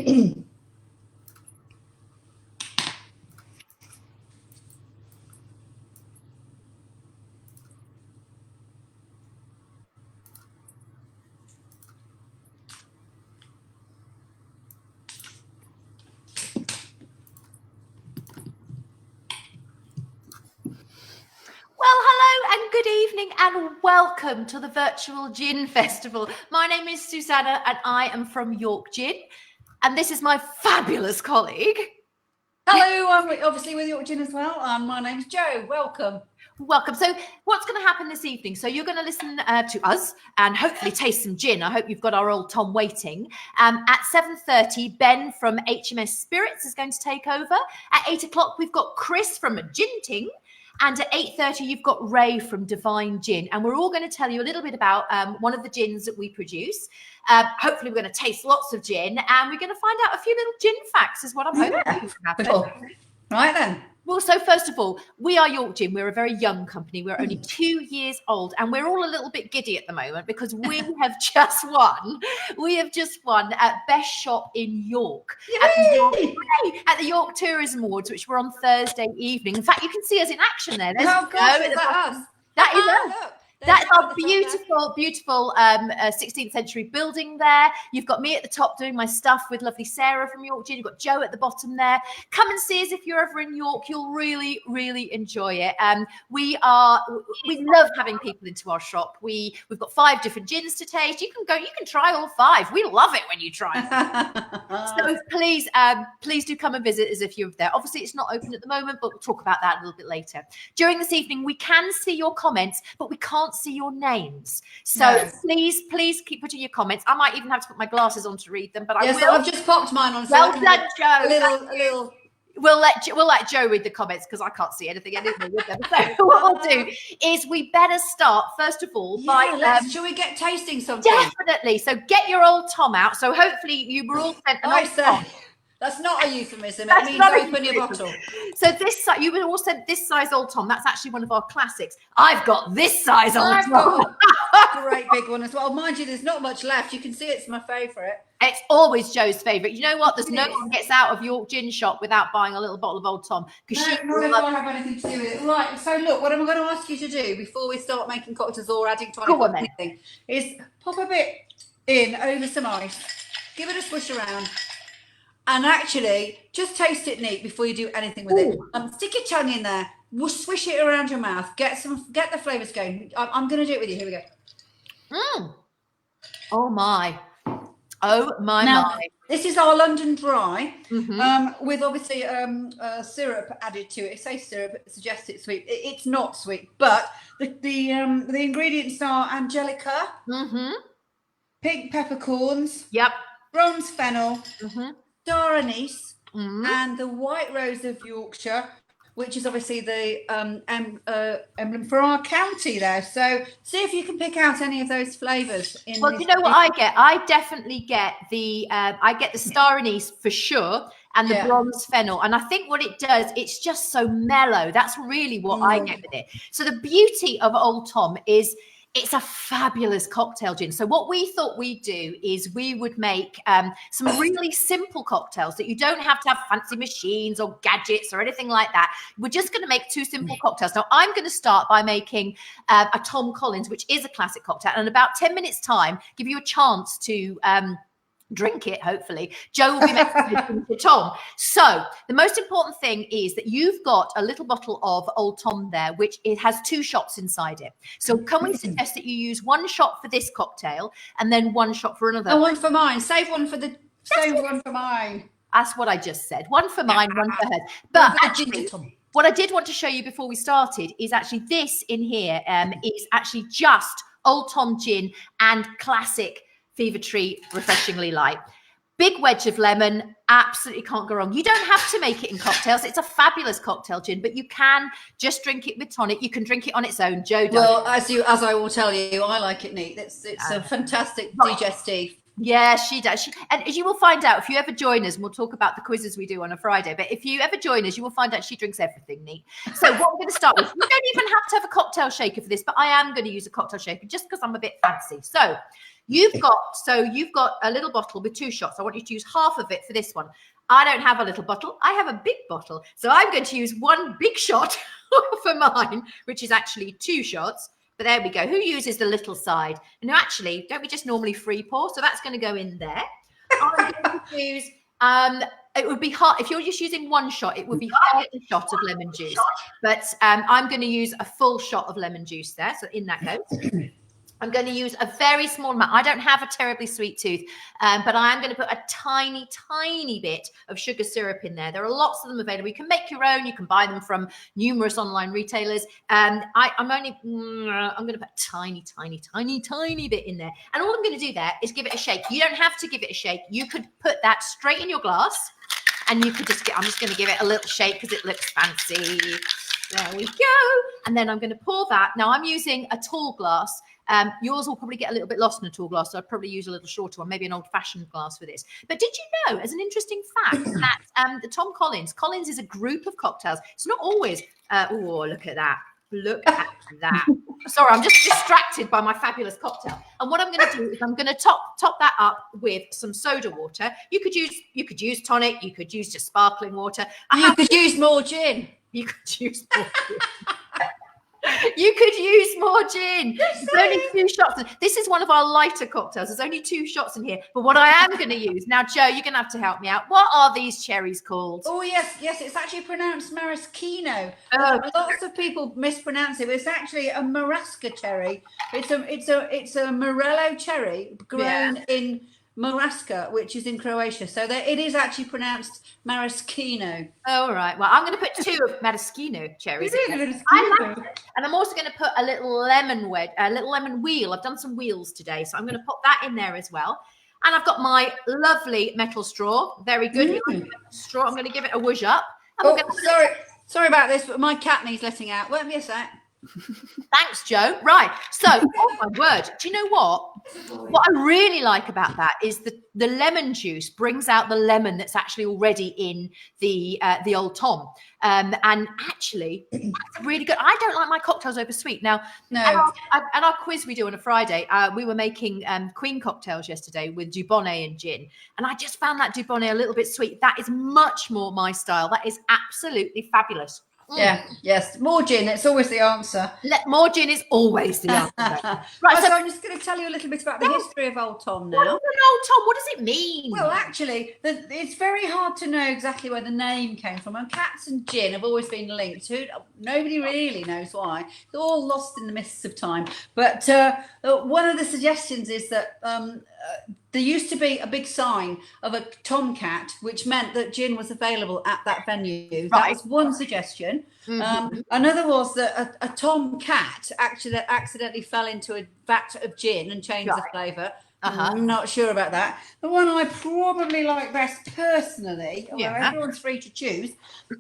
hello and good evening and welcome to the Virtual Gin Festival. My name is Susanna and I am from York Gin, and this is my fabulous colleague. Hello, I'm obviously with York Gin as well, and my name's Jo. Welcome. Welcome. So what's going to happen this evening? So you're going to listen to us and hopefully taste some gin. I hope you've got our old Tom waiting. At 7:30, Ben from HMS Spirits is going to take over. At 8 o'clock, we've got Chris from Gin Ting. And at 8:30, you've got Ray from Divine Gin. And we're all going to tell you a little bit about one of the gins that we produce. Hopefully, we're going to taste lots of gin. And we're going to find out a few little gin facts is what I'm hoping to happen. Cool. Right then. Well, so first of all, we are York Gin. We're a very young company. We're only 2 years old, and we're all a little bit giddy at the moment because we have just won. We have just won at Best Shop in York at the York Tourism Awards, which were on Thursday evening. In fact, you can see us in action there. There's oh gosh, is that us? That is us. Look. That's our beautiful 16th century building there. You've got me at the top doing my stuff with lovely Sarah from York Gin. You've got Jo at the bottom there. Come and see us if you're ever in York. You'll really, really enjoy it. We love having people into our shop. We've got 5 different gins to taste. You can try all 5. We love it when you try them. So please do come and visit us if you're there. Obviously, it's not open at the moment, but we'll talk about that a little bit later. During this evening, we can see your comments, but we can't see your names. So please keep putting your comments. I might even have to put my glasses on to read them, but yes, I've just popped mine on. Well done, Jo. A little. We'll let Jo read the comments because I can't see anything anyway with them. So what we'll do is we better start first of all by shall we get tasting something? Definitely. So get your old Tom out. So hopefully you were all sent an old Tom. That's not a euphemism. It means open your bottle. So you were all sent this size old Tom. That's actually one of our classics. I've got this size old Tom. Great big one as well. Mind you, there's not much left. You can see it's my favourite. It's always Jo's favourite. You know what? There's no one gets out of York Gin shop without buying a little bottle of Old Tom. Because she doesn't have anything to do with it. Right, so look, what I'm going to ask you to do before we start making cocktails or adding to anything is pop a bit in over some ice, give it a swish around, and actually just taste it neat before you do anything with it. Stick your tongue in there, swish it around your mouth, get the flavours going. I'm going to do it with you. Here we go. Oh my. Oh my. Now, this is our London Dry, with obviously syrup added to it. It says syrup, it suggests it's sweet. It's not sweet, but the ingredients are angelica, pink peppercorns, bronze fennel, star anise, and the white rose of Yorkshire, which is obviously the emblem for our county there. So see if you can pick out any of those flavours. Well, you know what I get? I definitely get the star anise for sure, and the bronze fennel. And I think what it does, it's just so mellow. That's really what I get with it. So the beauty of Old Tom is it's a fabulous cocktail gin. So what we thought we'd do is we would make some really simple cocktails that you don't have to have fancy machines or gadgets or anything like that. We're just going to make 2 simple cocktails. Now, I'm going to start by making a Tom Collins, which is a classic cocktail. And in about 10 minutes time, give you a chance to drink it, hopefully. Jo will be making to Tom. So the most important thing is that you've got a little bottle of Old Tom there, which it has 2 shots inside it. So can we suggest that you use 1 shot for this cocktail and then 1 shot for another? And 1 for mine. Save one for mine. That's what I just said. 1 for mine, 1 for hers. But actually, what I did want to show you before we started is actually this in here is actually just Old Tom gin and classic Fever Tree Refreshingly Light. Big wedge of lemon, absolutely can't go wrong. You don't have to make it in cocktails. It's a fabulous cocktail gin, but you can just drink it with tonic. You can drink it on its own. Jo does. Well, as I will tell you, I like it neat. It's a fantastic digestive. Yeah, she does. And as you will find out if you ever join us, and we'll talk about the quizzes we do on a Friday. But if you ever join us, you will find out she drinks everything neat. So what I'm going to start with, you don't even have to have a cocktail shaker for this, but I am going to use a cocktail shaker just because I'm a bit fancy. So you've got a little bottle with 2 shots. I want you to use half of it for this one. I don't have a little bottle. I have a big bottle. So I'm going to use 1 big shot for mine, which is actually 2 shots. But there we go. Who uses the little side? And actually, don't we just normally free pour? So that's going to go in there. I'm going to use, it would be hard. If you're just using 1 shot, it would be half a shot of lemon juice. But I'm going to use a full shot of lemon juice there. So in that goes. I'm going to use a very small amount. I don't have a terribly sweet tooth, but I am going to put a tiny, tiny bit of sugar syrup in there. There are lots of them available. You can make your own. You can buy them from numerous online retailers. I'm going to put a tiny, tiny, tiny, tiny bit in there. And all I'm going to do there is give it a shake. You don't have to give it a shake. You could put that straight in your glass, and you could I'm just going to give it a little shake because it looks fancy. There we go. And then I'm going to pour that. Now I'm using a tall glass. Yours will probably get a little bit lost in a tall glass, so I'd probably use a little shorter one, maybe an old-fashioned glass for this. But did you know, as an interesting fact, that the Tom Collins is a group of cocktails. It's not always, oh, look at that. Look at that. Sorry, I'm just distracted by my fabulous cocktail. And what I'm going to do is I'm going to top that up with some soda water. You could use tonic. You could use just sparkling water. You could use more gin. You could use more gin. You could use more gin. There's only 2 shots. This is one of our lighter cocktails. There's only 2 shots in here. But what I am going to use now, Joe, you're going to have to help me out. What are these cherries called? Oh yes, it's actually pronounced maraschino. Lots of people mispronounce it, but it's actually a marasca cherry. It's a morello cherry grown in Moravska, which is in Croatia. So it is actually pronounced maraschino. All right. Well, I'm going to put 2 of maraschino cherries. I like it. And I'm also going to put a little lemon wheel. I've done some wheels today, so I'm going to put that in there as well. And I've got my lovely metal straw. Very good. Straw. I'm going to give it a whoosh up. Sorry about this, but my cat needs letting out. Won't be a sec. Thanks, Joe. Right. So, oh my word. Do you know what? What I really like about that is the lemon juice brings out the lemon that's actually already in the Old Tom. And actually, that's really good. I don't like my cocktails over sweet. Now, at our quiz we do on a Friday, we were making Queen cocktails yesterday with Dubonnet and gin. And I just found that Dubonnet a little bit sweet. That is much more my style. That is absolutely fabulous. Yes, more gin. It's always the answer. More gin is always the answer. Right, so I'm just going to tell you a little bit about the history of Old Tom now. What is an Old Tom? What does it mean? Well, actually, it's very hard to know exactly where the name came from. And cats and gin have always been linked to. Nobody really knows why. It's all lost in the mists of time. But one of the suggestions is that there used to be a big sign of a tomcat, which meant that gin was available at that venue. That was one suggestion. Another was that a tomcat actually accidentally fell into a vat of gin and changed the flavour. I'm not sure about that. The one I probably like best personally, although everyone's free to choose,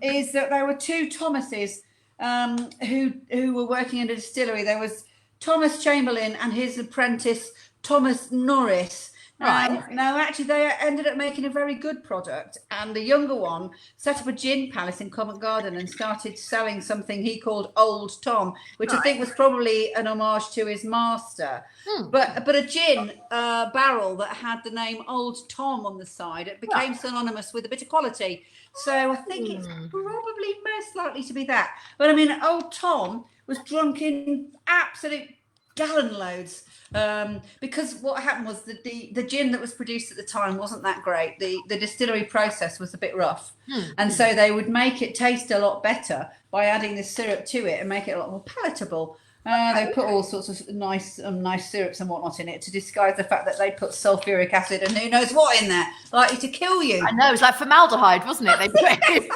is that there were 2 Thomases who were working in a distillery. There was Thomas Chamberlain and his apprentice Thomas Norris. Now, actually, they ended up making a very good product, and the younger one set up a gin palace in Covent Garden and started selling something he called Old Tom, which I think was probably an homage to his master. But a gin barrel that had the name Old Tom on the side, it became synonymous with a bit of quality. So I think it's probably most likely to be that. But I mean, Old Tom was drunk in absolute gallon loads. Because what happened was that the gin that was produced at the time wasn't that great. The distillery process was a bit rough, and so they would make it taste a lot better by adding this syrup to it and make it a lot more palatable. They put all sorts of nice syrups and whatnot in it to disguise the fact that they put sulfuric acid and who knows what in there, likely to kill you. I know, it's like formaldehyde, wasn't it? They put it.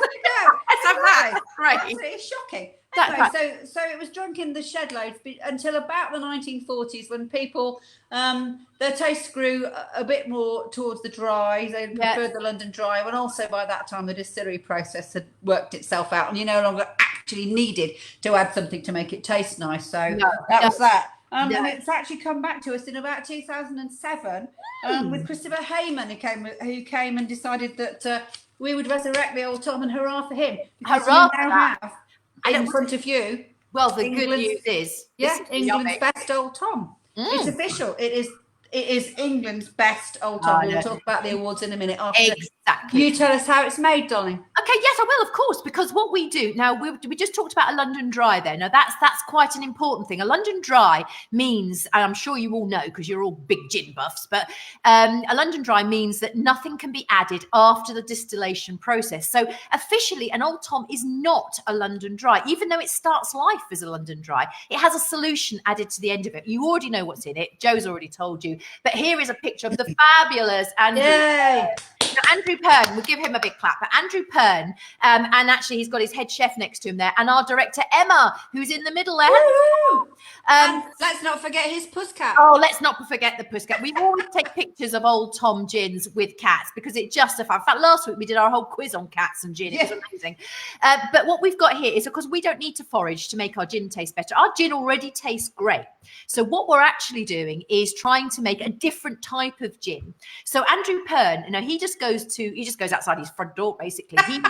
That's right. Absolutely shocking. Anyway, so it was drunk in the shed loads until about the 1940s, when people their taste grew a bit more towards the dry. They preferred the London dry, and also by that time the distillery process had worked itself out, and you no longer actually needed to add something to make it taste nice. So that was that. And it's actually come back to us in about 2007 with Christopher Heyman, who came and decided that we would resurrect the Old Tom, and hurrah for him. Because hurrah you now have in front of you. Well, the good news is, England's best Old Tom. It's official. It is England's best Old Tom. We'll talk about the awards in a minute. Exactly. You tell us how it's made, darling. Okay, yes, I will, of course, because what we do now, we just talked about a London Dry there. Now, that's quite an important thing. A London Dry means, and I'm sure you all know because you're all big gin buffs, but a London Dry means that nothing can be added after the distillation process. So officially, an Old Tom is not a London Dry, even though it starts life as a London Dry. It has a solution added to the end of it. You already know what's in it. Joe's already told you. But here is a picture of the fabulous Andrew. Yay! Now, Andrew Pern, we'll give him a big clap. But Andrew Pern, and actually he's got his head chef next to him there, and our director Emma, who's in the middle there. And let's not forget his puss cat. Oh, let's not forget the puss cat. We always take pictures of Old Tom gins with cats because it justifies. In fact, last week we did our whole quiz on cats and gin. It was amazing. But what we've got here is, of course, we don't need to forage to make our gin taste better. Our gin already tastes great. So what we're actually doing is trying to make a different type of gin. So Andrew Pern, he just goes outside his front door, basically. He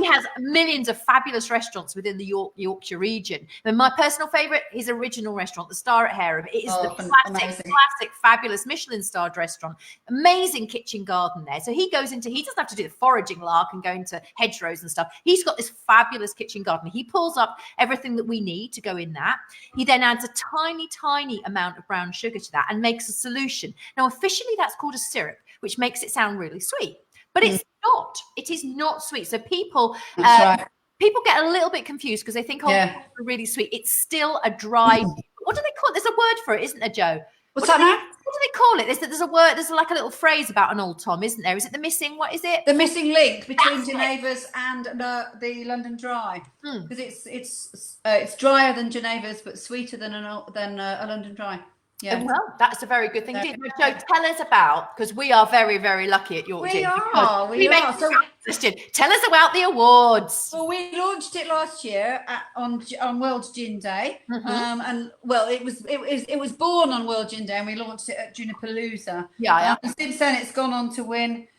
has millions of fabulous restaurants within the Yorkshire region. And my personal favorite, his original restaurant, the Star at Hareham. It is the classic, fabulous Michelin-starred restaurant. Amazing kitchen garden there. So he doesn't have to do the foraging lark and go into hedgerows and stuff. He's got this fabulous kitchen garden. He pulls up everything that we need to go in that. He then adds a tiny amount of brown sugar to that and makes a solution. Now, officially, that's called a syrup, which makes it sound really sweet. But it's not. It is not sweet. So people get a little bit confused because they think, it's really sweet. It's still a dry. What do they call it? There's a word for it, isn't there, Joe? What's that now? What do they call it? There's a word. There's like a little phrase about an Old Tom, isn't there? Is it the missing? What is it? The missing link between Geneva's and the London Dry, because it's drier than Geneva's but sweeter than a London Dry. Yeah. Well, that's a very good thing. Joe, tell us about, because we are very, very lucky at York Gin. We are. So, tell us about the awards. Well, we launched it last year on World Gin Day, and it was born on World Gin Day, and we launched it at Junipalooza. And since then, it's gone on to win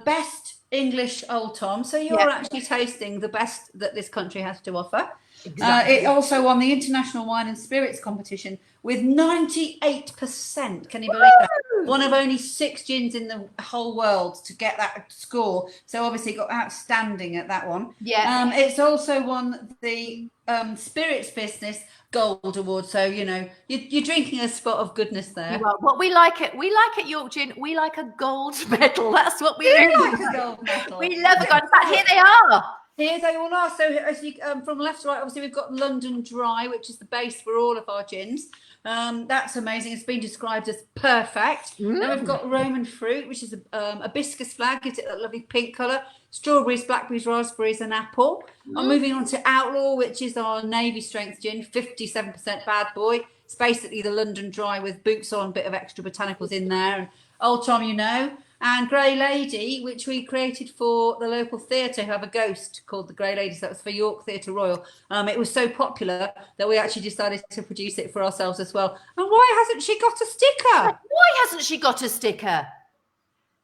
Best English Old Tom. So you're actually tasting the best that this country has to offer. Exactly. It also won the International Wine and Spirits competition with 98%. Can you believe that? One of only 6 gins in the whole world to get that score. So obviously got outstanding at that one. Yeah. It's also won the Spirits Business Gold Award. So you're drinking a spot of goodness there. Well, what we like at York Gin, we like a gold medal. That's what we like a gold medal. We love a gold. In fact, here they are. Here they all are. So as you from left to right, obviously we've got London Dry, which is the base for all of our gins. That's amazing. It's been described as perfect. Then we've got Roman Fruit, which is a hibiscus flag. Gives it that lovely pink colour. Strawberries, blackberries, raspberries, and apple. I'm moving on to Outlaw, which is our Navy strength gin, 57% bad boy. It's basically the London Dry with boots on, bit of extra botanicals in there. And Old Tom, and Grey Lady, which we created for the local theatre who have a ghost called the Grey Lady. So that was for York Theatre Royal. It was so popular that we actually decided to produce it for ourselves as well. And why hasn't she got a sticker? Why hasn't she got a sticker?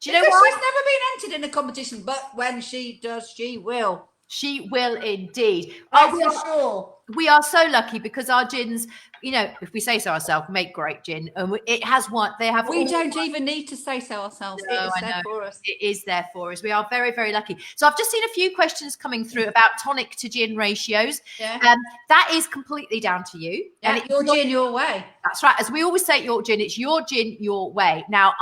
Do you know why? She's never been entered in a competition, but when she does, she will. She will indeed. For sure. We are so lucky because our gins, if we say so ourselves, make great gin. And it has what they have. We don't even need to say so ourselves. No, it is there for us. It is there for us. We are very, very lucky. So I've just seen a few questions coming through about tonic to gin ratios. Yeah. That is completely down to you. Yeah, and your gin, your way. That's right. As we always say at York Gin, it's your gin, your way. Now,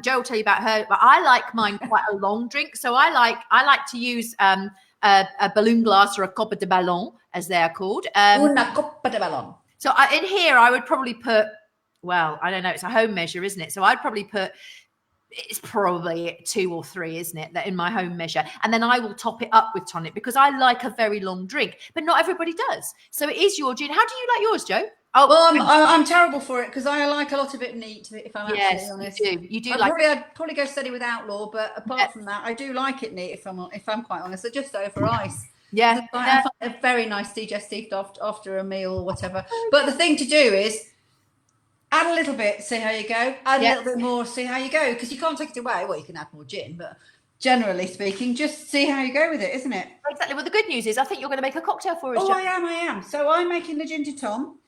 Joe will tell you about her, but I like mine quite a long drink. So I like to use a balloon glass or a copa de ballon, as they are called. Una copa de ballon. So in here, I would probably put, I don't know, it's a home measure, isn't it? So I'd probably put, it's probably 2 or 3, isn't it, that in my home measure. And then I will top it up with tonic because I like a very long drink, but not everybody does. So it is your gin. How do you like yours, Joe? Oh, well, I'm terrible for it because I like a lot of it neat. If I'm actually honest, you do. I'd probably go steady with Outlaw, but apart from that, I do like it neat. If I'm quite honest, so just over ice. Yeah. I find a very nice digestive after a meal or whatever. But the thing to do is add a little bit, see how you go. Add a little bit more, see how you go. Because you can't take it away. Well, you can add more gin, but generally speaking, just see how you go with it, isn't it? Exactly. Well, the good news is I think you're going to make a cocktail for us. Oh, I am. So I'm making the ginger tom.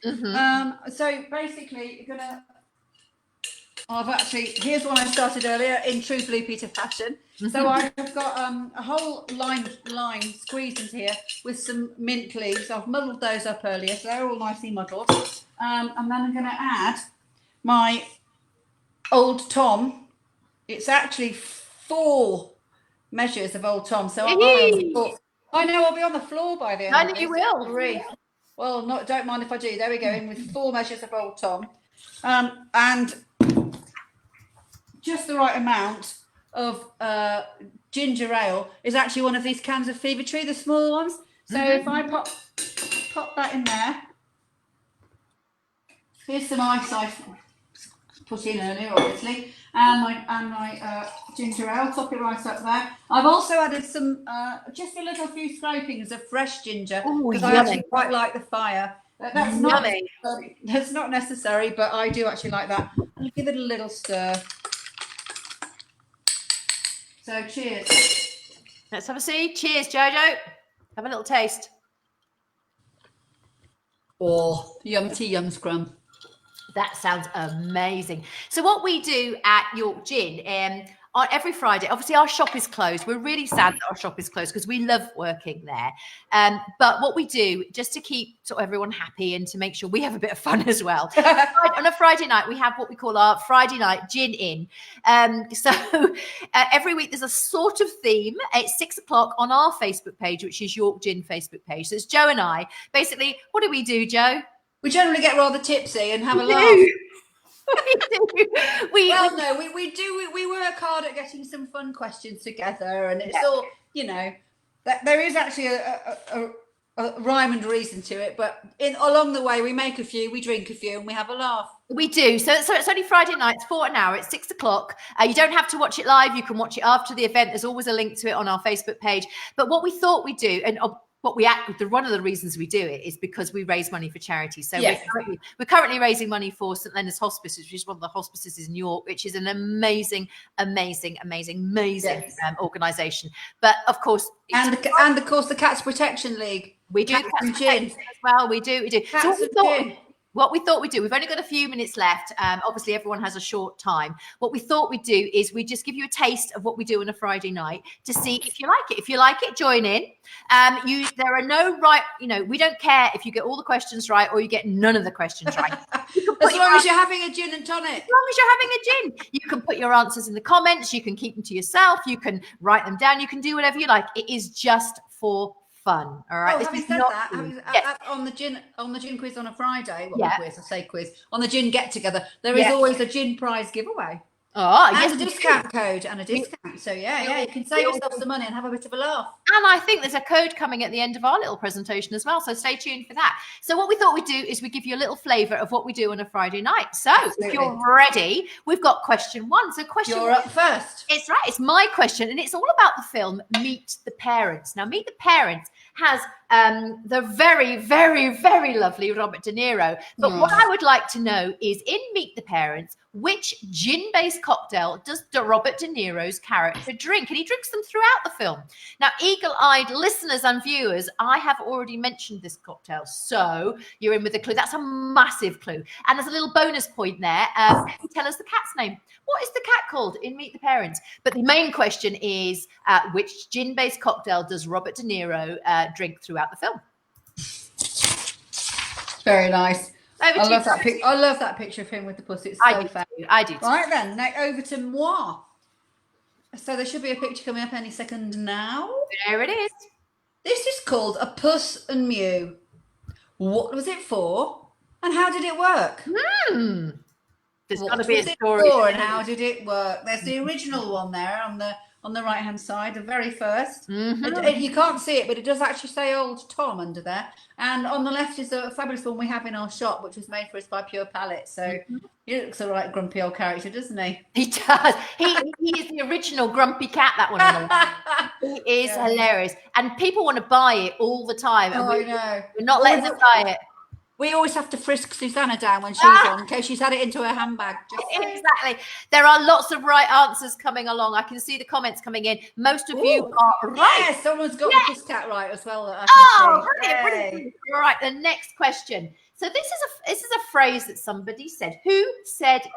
So basically, you're gonna. Here's one I started earlier in true Blue Peter fashion. So I've got a whole lime squeezed into here with some mint leaves. I've muddled those up earlier, so they're all nicely muddled. And then I'm going to add my Old Tom. It's actually 4 measures of Old Tom. So I'll be on the floor by the end. I know you will. 3. Well, don't mind if I do. There we go. In with 4 measures of Old Tom, and just the right amount of ginger ale is actually one of these cans of Fever Tree, the small ones. So if I pop that in there, here's some ice I've put in earlier, obviously, and my ginger ale. Top it right up there. I've also added some, just a little few scrapings of fresh ginger because I actually quite like the fire. That's not necessary, but I do actually like that. I'll give it a little stir. So cheers. Let's have a see. Cheers, Jojo. Have a little taste. Oh, yum tea, yum scrum. That sounds amazing. So what we do at York Gin, on every Friday, obviously our shop is closed. We're really sad that our shop is closed because we love working there. But what we do, just to keep sort of everyone happy and to make sure we have a bit of fun as well, on a Friday night, we have what we call our Friday night gin in. So every week there's a sort of theme. It's 6 o'clock on our Facebook page, which is York Gin Facebook page. So it's Joe and I. Basically, what do, Joe? We generally get rather tipsy and have a laugh. We work hard at getting some fun questions together, and it's all, there is actually a rhyme and reason to it, but along the way we make a few, we drink a few, and we have a laugh. We do. So it's only Friday nights for an hour. It's 6 o'clock. You don't have to watch it live. You can watch it after the event. There's always a link to it on our Facebook page. But what we thought we'd do, and one of the reasons we do it is because we raise money for charity. So we're currently raising money for St Leonard's Hospice, which is one of the hospices in York, which is an amazing organisation. But of course, and of course the Cats Protection League. We do gin as well. We do. So what we thought we'd do, we've only got a few minutes left. Obviously, everyone has a short time. What we thought we'd do is we just give you a taste of what we do on a Friday night to see if you like it. If you like it, join in. There are no right, we don't care if you get all the questions right or you get none of the questions right. As long as you're having a gin and tonic. As long as you're having a gin. You can put your answers in the comments. You can keep them to yourself. You can write them down. You can do whatever you like. It is just for fun. All right. Having said that, on the gin quiz on a Friday, quiz on the gin get together, there is always a gin prize giveaway. And a discount code and a discount. So you can save yourself some money and have a bit of a laugh. And I think there's a code coming at the end of our little presentation as well. So stay tuned for that. So what we thought we'd do is we give you a little flavour of what we do on a Friday night. So if you're ready, we've got question 1. So you're up first. It's right. It's my question, and it's all about the film Meet the Parents. Now, Meet the Parents has the very, very, very lovely Robert De Niro. But what I would like to know is, in Meet the Parents, which gin-based cocktail does Robert De Niro's character drink? And he drinks them throughout the film. Now, eagle-eyed listeners and viewers, I have already mentioned this cocktail, so you're in with a clue. That's a massive clue. And there's a little bonus point there. Tell us the cat's name. What is the cat called in Meet the Parents? But the main question is, which gin-based cocktail does Robert De Niro drink throughout the film? Very nice. I love that picture of him with the pussy. It's so fun. I do too. Right then, now over to moi. So there should be a picture coming up any second now. There it is. This is called a Puss and Mew. What was it for? And how did it work? There's got to be a story. And how did it work? There's the original one there on on the right hand side, the very first. Mhm. You can't see it, but it does actually say Old Tom under there. And on the left is a fabulous one we have in our shop, which was made for us by Pure Palette. So he looks a right grumpy old character, doesn't he? He does. He is the original grumpy cat, that one. He is hilarious. And people want to buy it all the time. And I know. we're not letting them buy it. We always have to frisk Susanna down when she's on, in case she's had it into her handbag. Exactly. There are lots of right answers coming along. I can see the comments coming in. Most of you are right. Yeah, someone's got the Pussycat right as well. Brilliant. All right, the next question. So this is a phrase that somebody said. Who said this?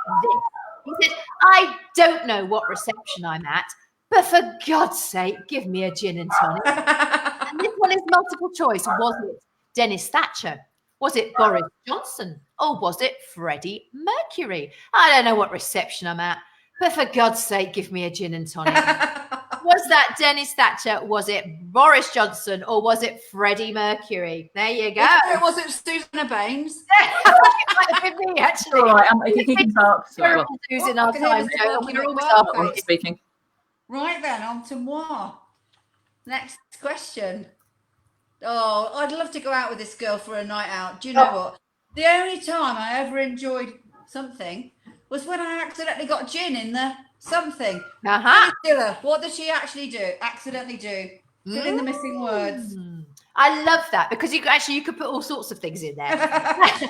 He said, "I don't know what reception I'm at, but for God's sake, give me a gin and tonic." And this one is multiple choice. Was it Dennis Thatcher? Was it Boris Johnson? Or was it Freddie Mercury? I don't know what reception I'm at, but for God's sake, give me a gin and tonic. Was that Dennis Thatcher? Was it Boris Johnson? Or was it Freddie Mercury? There you go. It wasn't Susanna Baines. It might have been me, actually. All right, if you keep dark, We're losing our time, Joe. We're always I'm speaking. Right then, on to moi. Next question. Oh, I'd love to go out with this girl for a night out. Do you know what? The only time I ever enjoyed something was when I accidentally got gin in the something. What does she actually do? Accidentally do? Fill in the missing words. I love that because you could put all sorts of things in there.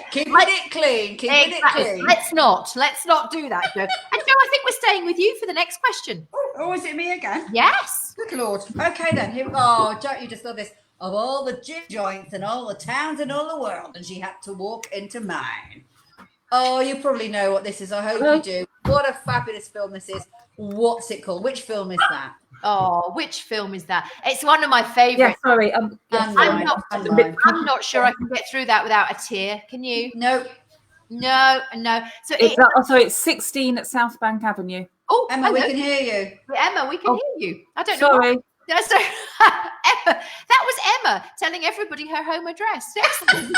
Keeping it clean. Keeping it clean. Let's not do that, Joe. And Joe, I think we're staying with you for the next question. Oh, is it me again? Yes. Good Lord. Okay then. Oh, don't you just love this? Of all the gin joints and all the towns in all the world, and she had to walk into mine. Oh, you probably know what this is. I hope you do. What a fabulous film this is. What's it called? Which film is that? Oh, which film is that? It's one of my favourites. Yeah, sorry. I'm not sure I can get through that without a tear. Can you? No. So it's 16 at South Bank Avenue. Oh, Emma, we can hear you. Emma, we can hear you. I don't know. Sorry. So, Emma, that was Emma telling everybody her home address. Excellent.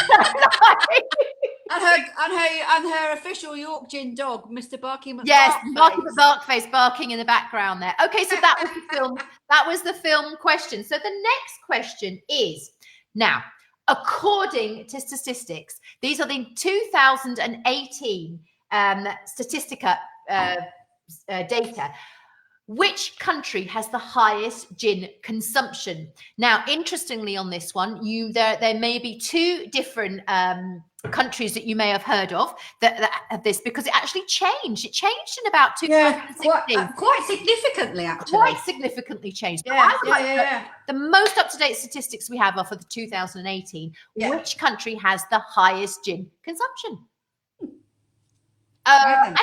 and her official York Gin dog, Mr. Barky McBarkface. Yes, Barky McBarkface barking in the background there. Okay, so that was the film. That was the film question. So the next question is now, according to statistics, these are the 2018 Statistica data. Which country has the highest gin consumption? Now, interestingly, on this one, there may be two different countries that you may have heard of that have this because it actually changed. It changed in about 2016. Quite significantly, actually. Quite significantly changed. Yeah. The most up-to-date statistics we have are for the 2018. Yeah. Which country has the highest gin consumption? And do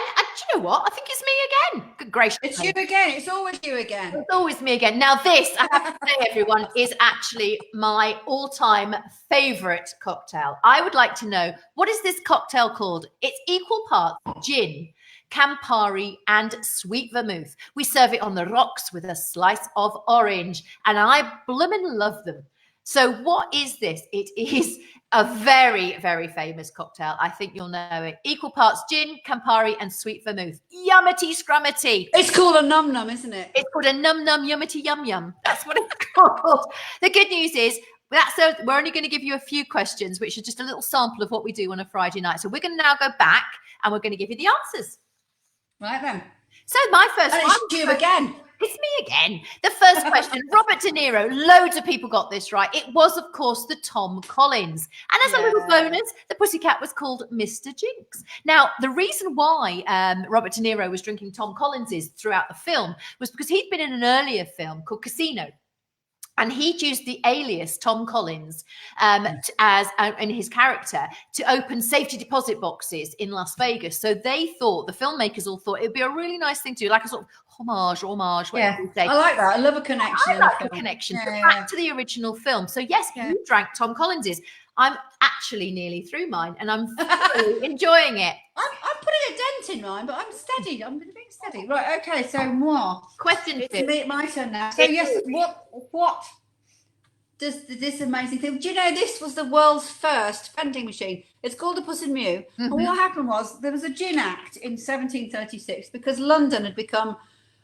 you know what? I think it's me again. Good gracious. It's you again. It's always you again. It's always me again. Now, this, I have to say, everyone, is actually my all-time favourite cocktail. I would like to know, what is this cocktail called? It's equal parts gin, Campari, and sweet vermouth. We serve it on the rocks with a slice of orange, and I bloomin' love them. So what is this? It is a very, very famous cocktail. I think you'll know it. Equal parts gin, Campari, and sweet vermouth. Yummity scrummity. It's called a num num, isn't it? It's called a num num yummity yum yum. That's what it's called. The good news is we're only going to give you a few questions, which are just a little sample of what we do on a Friday night. So we're going to now go back and we're going to give you the answers. Right then. So my first one. It's you again. It's me again. The first question, Robert De Niro. Loads of people got this right. It was, of course, the Tom Collins. And as a little bonus, the pussycat was called Mr. Jinx. Now, the reason why Robert De Niro was drinking Tom Collins's throughout the film was because he'd been in an earlier film called Casino. And he'd used the alias Tom Collins as in his character to open safety deposit boxes in Las Vegas. So the filmmakers all thought it'd be a really nice thing to do, like a sort of homage, whatever you say. I like that. I love a connection. I like a connection. Back to the original film. So yes, you drank Tom Collins's. I'm actually nearly through mine, and I'm really enjoying it. I'm putting a dent in mine, but I'm steady. I'm being steady. Right. Okay. So moi. Question it's my turn now. So yes, what does this amazing thing? Do you know this was the world's first vending machine? It's called the Puss and Mew. Mm-hmm. And what happened was there was a gin act in 1736 because London had become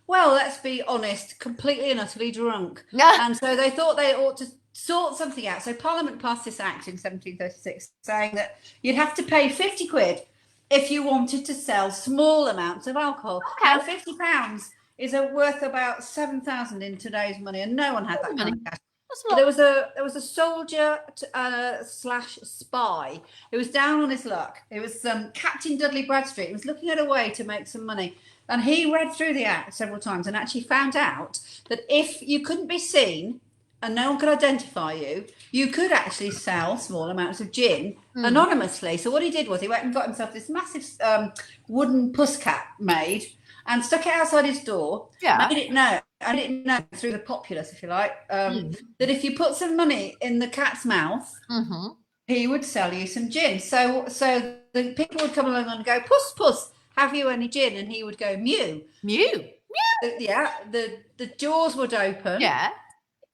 well, let's be honest, completely and utterly drunk. Yeah. And so they thought they ought to sort something out. So Parliament passed this act in 1736 saying that you'd have to pay 50 quid if you wanted to sell small amounts of alcohol. Okay. Now, £50 is worth about 7,000 in today's money, and no one had that kind of cash. But there was a soldier slash spy who was down on his luck. It was Captain Dudley Bradstreet. He was looking at a way to make some money, and he read through the act several times and actually found out that if you couldn't be seen and no one could identify you, you could actually sell small amounts of gin anonymously. So what he did was he went and got himself this massive wooden puss cat made and stuck it outside his door. Yeah. Made it known through the populace, if you like, that if you put some money in the cat's mouth, he would sell you some gin. So the people would come along and go, puss, puss, have you any gin? And he would go, mew. Mew. The jaws would open. Yeah.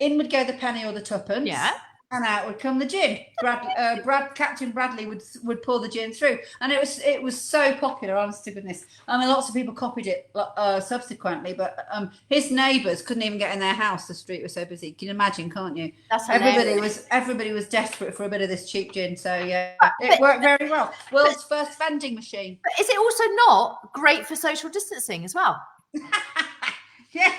In would go the penny or the tuppence. Yeah. And out would come the gin. Captain Bradley would pour the gin through, and it was so popular. Honest to goodness, I mean, lots of people copied it subsequently, but his neighbours couldn't even get in their house. The street was so busy. Can you imagine? Can't you? That's everybody was desperate for a bit of this cheap gin. So yeah, it worked very well. World's first vending machine. But is it also not great for social distancing as well? Yes.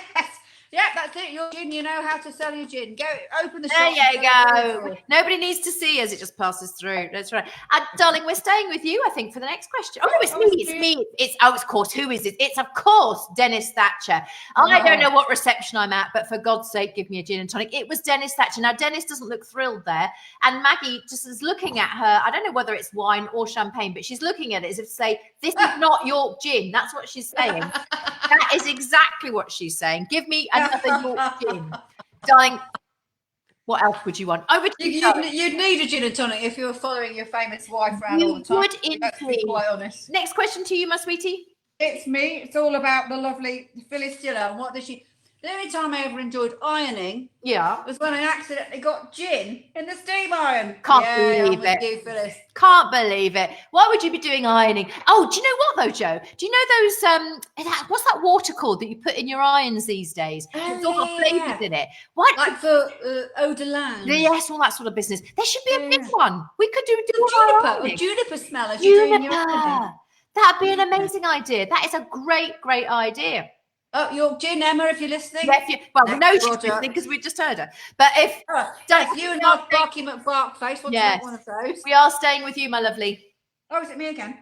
Yeah, that's it. Your gin, you know how to sell your gin. Go open the shop. There you go. Nobody needs to see us. It just passes through. That's right. Darling, we're staying with you, I think, for the next question. Oh, no, it's me. It's me. It's of course. Who is it? It's, of course, Dennis Thatcher. I don't know what reception I'm at, but for God's sake, give me a gin and tonic. It was Dennis Thatcher. Now, Dennis doesn't look thrilled there. And Maggie just is looking at her. I don't know whether it's wine or champagne, but she's looking at it as if to say, this is not York gin. That's what she's saying. That is exactly what she's saying. Give me another York gin. Darling, what else would you want? Over to you. You'd need a gin and tonic if you were following your famous wife around all the time. Would indeed. Let's be quite honest. Next question to you, my sweetie. It's me. It's all about the lovely Phyllis Diller. And what does she... The only time I ever enjoyed ironing was when I accidentally got gin in the steam iron. Can't believe it. You, Phyllis. Can't believe it. Why would you be doing ironing? Oh, do you know what though, Joe? Do you know those what's that water called that you put in your irons these days? It's all got flavours in it. What? Like for eau de lange. Yes, all that sort of business. There should be a big one. We could do juniper smell as you're doing your ironing. That'd be an amazing idea. That is a great, great idea. Oh, York gin, Emma, if you're listening. Yeah, we know she's listening because we just heard her. But if you and your Barky McBarkface want to make one of those. We are staying with you, my lovely. Oh, is it me again?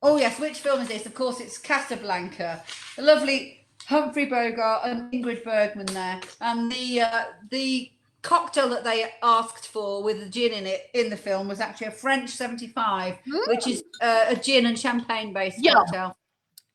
Oh, yes. Which film is this? Of course, it's Casablanca. The lovely Humphrey Bogart and Ingrid Bergman there. And the cocktail that they asked for with the gin in it in the film was actually a French 75, which is a gin and champagne based cocktail.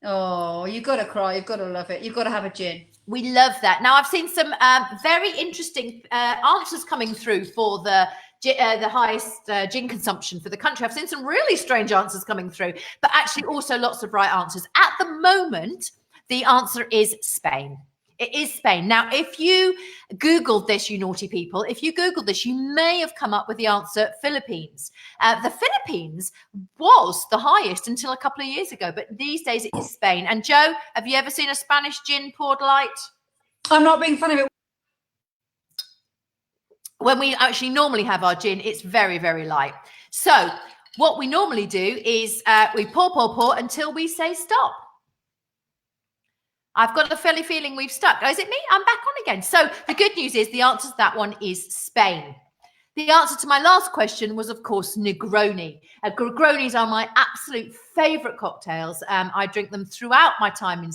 Oh, you've got to cry. You've got to love it. You've got to have a gin. We love that. Now, I've seen some very interesting answers coming through for the highest gin consumption for the country. I've seen some really strange answers coming through, but actually also lots of right answers. At the moment, the answer is Spain. It is Spain. Now, if you Googled this, you naughty people, if you Googled this, you may have come up with the answer Philippines. The Philippines was the highest until a couple of years ago, but these days it is Spain. And Joe, have you ever seen a Spanish gin poured light? I'm not being funny, but when we actually normally have our gin, it's very, very light. So what we normally do is we pour until we say stop. I've got a funny feeling we've stuck. Oh, is it me? I'm back on again. So the good news is the answer to that one is Spain. The answer to my last question was, of course, Negroni. Negronis are my absolute favourite cocktails. I drink them throughout my time in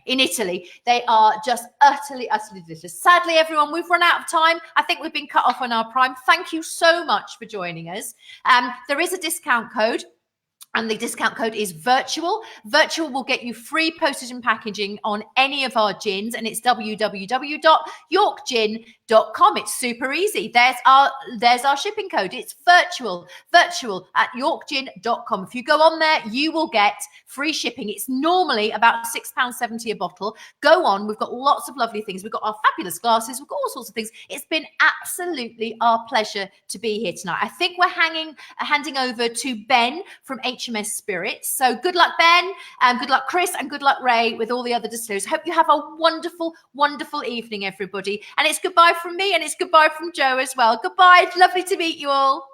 Italy. They are just utterly, utterly delicious. Sadly, everyone, we've run out of time. I think we've been cut off on our prime. Thank you so much for joining us. There is a discount code. And the discount code is VIRTUAL. VIRTUAL will get you free postage and packaging on any of our gins. And it's www.yorkgin.com. It's super easy. There's our shipping code. It's VIRTUAL at yorkgin.com. If you go on there, you will get free shipping. It's normally about £6.70 a bottle. Go on. We've got lots of lovely things. We've got our fabulous glasses. We've got all sorts of things. It's been absolutely our pleasure to be here tonight. I think we're handing over to Ben from HMS HMS Spirits. So good luck, Ben, and good luck, Chris, and good luck, Ray, with all the other distilleries. Hope you have a wonderful, wonderful evening, everybody. And it's goodbye from me, and it's goodbye from Joe as well. Goodbye. Lovely to meet you all.